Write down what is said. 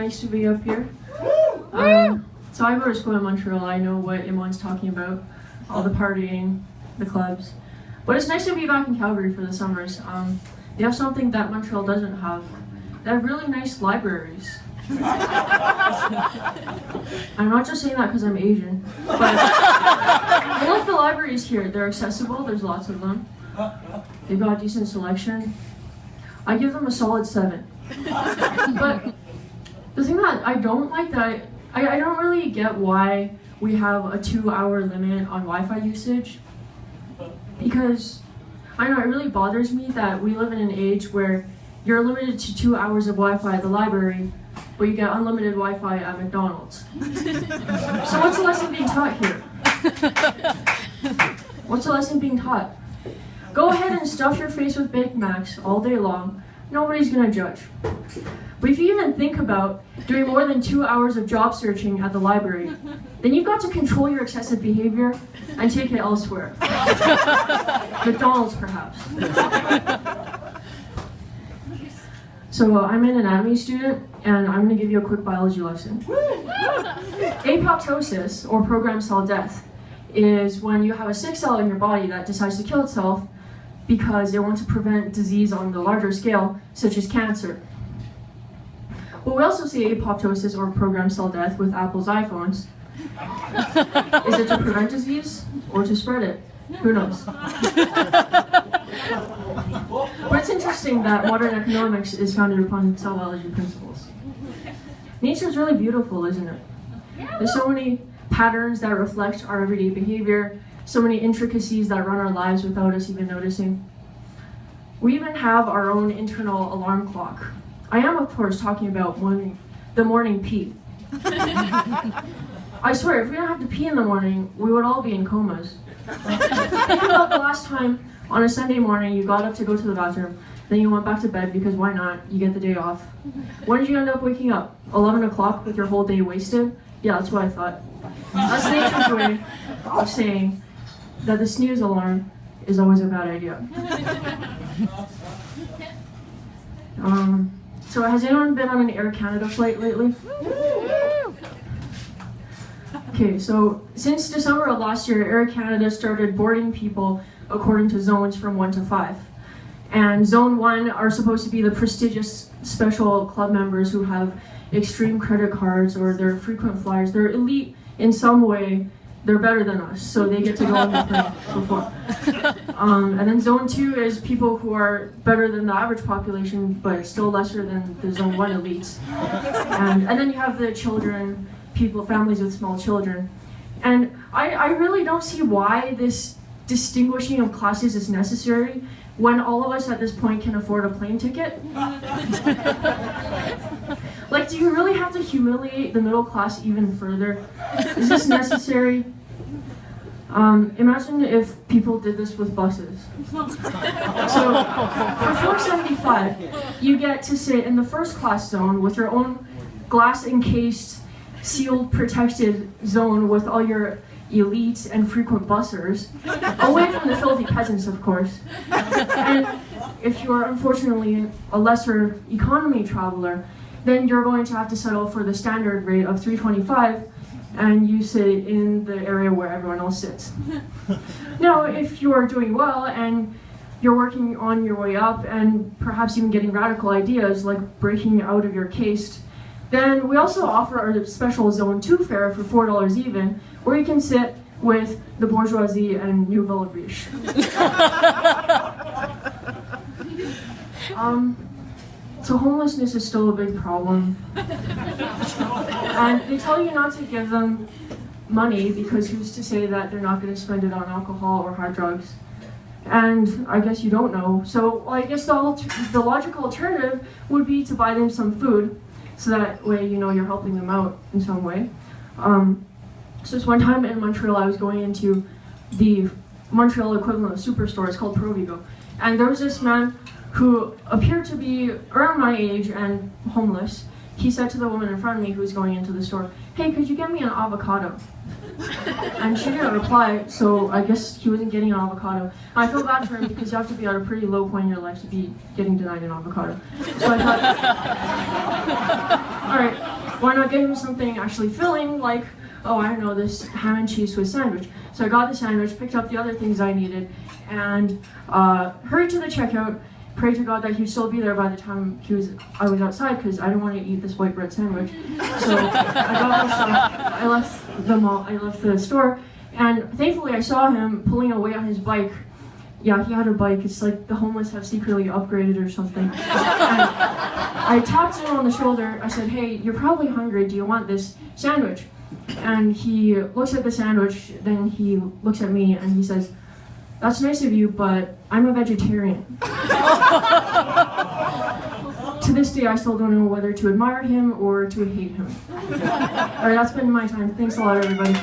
nice to be up here. So I go to school in Montreal. I know what Imon's talking about, all the partying, the clubs. But it's nice to be back in Calgary for the summers. They have something that Montreal doesn't have. They have really nice libraries. I'm not just saying that because I'm Asian, but I like the libraries here. They're accessible, there's lots of them. They've got a decent selection. I give them a solid 7. But the thing that I don't like, that I don't really get why we have a 2-hour limit on Wi-Fi usage. Because, I don't know, it really bothers me that we live in an age where you're limited to 2 hours of Wi-Fi at the library, but you get unlimited Wi-Fi at McDonald's. So what's the lesson being taught here? What's the lesson being taught? Go ahead and stuff your face with Big Macs all day long. Nobody's gonna judge. But if you even think about doing more than 2 hours of job searching at the library, then you've got to control your excessive behavior and take it elsewhere. McDonald's, perhaps. So I'm an anatomy student, and I'm going to give you a quick biology lesson. Apoptosis, or programmed cell death, is when you have a sick cell in your body that decides to kill itself because it wants to prevent disease on the larger scale, such as cancer. But we also see apoptosis, or programmed cell death, with Apple's iPhones. Is it to prevent disease or to spread it? Who knows? But it's interesting that modern economics is founded upon cell biology principles. Nature is really beautiful, isn't it? There's so many patterns that reflect our everyday behavior, so many intricacies that run our lives without us even noticing. We even have our own internal alarm clock. I am, of course, talking about the morning pee. I swear, if we don't have to pee in the morning, we would all be in comas. Think about the last time on a Sunday morning you got up to go to the bathroom, then you went back to bed because why not? You get the day off. When did you end up waking up? 11 o'clock with your whole day wasted? Yeah, that's what I thought. That's nature's way of saying that the snooze alarm is always a bad idea. So has anyone been on an Air Canada flight lately? Okay, so since December of last year, Air Canada started boarding people according to zones from 1 to 5. And Zone 1 are supposed to be the prestigious special club members who have extreme credit cards or they're frequent flyers. They're elite in some way. They're better than us, so they get to go on the plane before. And then Zone 2 is people who are better than the average population, but still lesser than the Zone 1 elites. And then you have the children, people, families with small children. And I really don't see why this distinguishing of classes is necessary when all of us at this point can afford a plane ticket. Like, do you really have to humiliate the middle class even further? Is this necessary? Imagine if people did this with buses. So, for $4.75, you get to sit in the first class zone with your own glass-encased, sealed, protected zone with all your elites and frequent bussers, away from the filthy peasants, of course. And if you're unfortunately a lesser economy traveler, then you're going to have to settle for the standard rate of $3.25, and you sit in the area where everyone else sits. Now, if you are doing well and you're working on your way up and perhaps even getting radical ideas like breaking out of your caste, then we also offer our special Zone 2 fare for $4 even, where you can sit with the bourgeoisie and Nouvelle Riche. So homelessness is still a big problem. And they tell you not to give them money because who's to say that they're not going to spend it on alcohol or hard drugs? And I guess you don't know. So I guess the logical alternative would be to buy them some food, so that way you know you're helping them out in some way. So this one time in Montreal, I was going into the Montreal equivalent of Superstore. It's called Provigo. And there was this man who appeared to be around my age and homeless. He said to the woman in front of me who was going into the store, "Hey, could you get me an avocado?" And she didn't reply, so I guess he wasn't getting an avocado. I feel bad for him because you have to be at a pretty low point in your life to be getting denied an avocado. So I thought, all right, why not get him something actually filling, like, oh, I don't know, this ham and cheese Swiss sandwich. So I got the sandwich, picked up the other things I needed, and hurried to the checkout, prayed to God that he'd still be there by the time I was outside, because I didn't want to eat this white bread sandwich. So I got my stuff, I left the store, and thankfully I saw him pulling away on his bike. Yeah, he had a bike. It's like the homeless have secretly upgraded or something. And I tapped him on the shoulder. I said, hey, you're probably hungry. Do you want this sandwich? And he looks at the sandwich, then he looks at me and he says, that's nice of you, but I'm a vegetarian. To this day, I still don't know whether to admire him or to hate him. All right, that's been my time. Thanks a lot, everybody.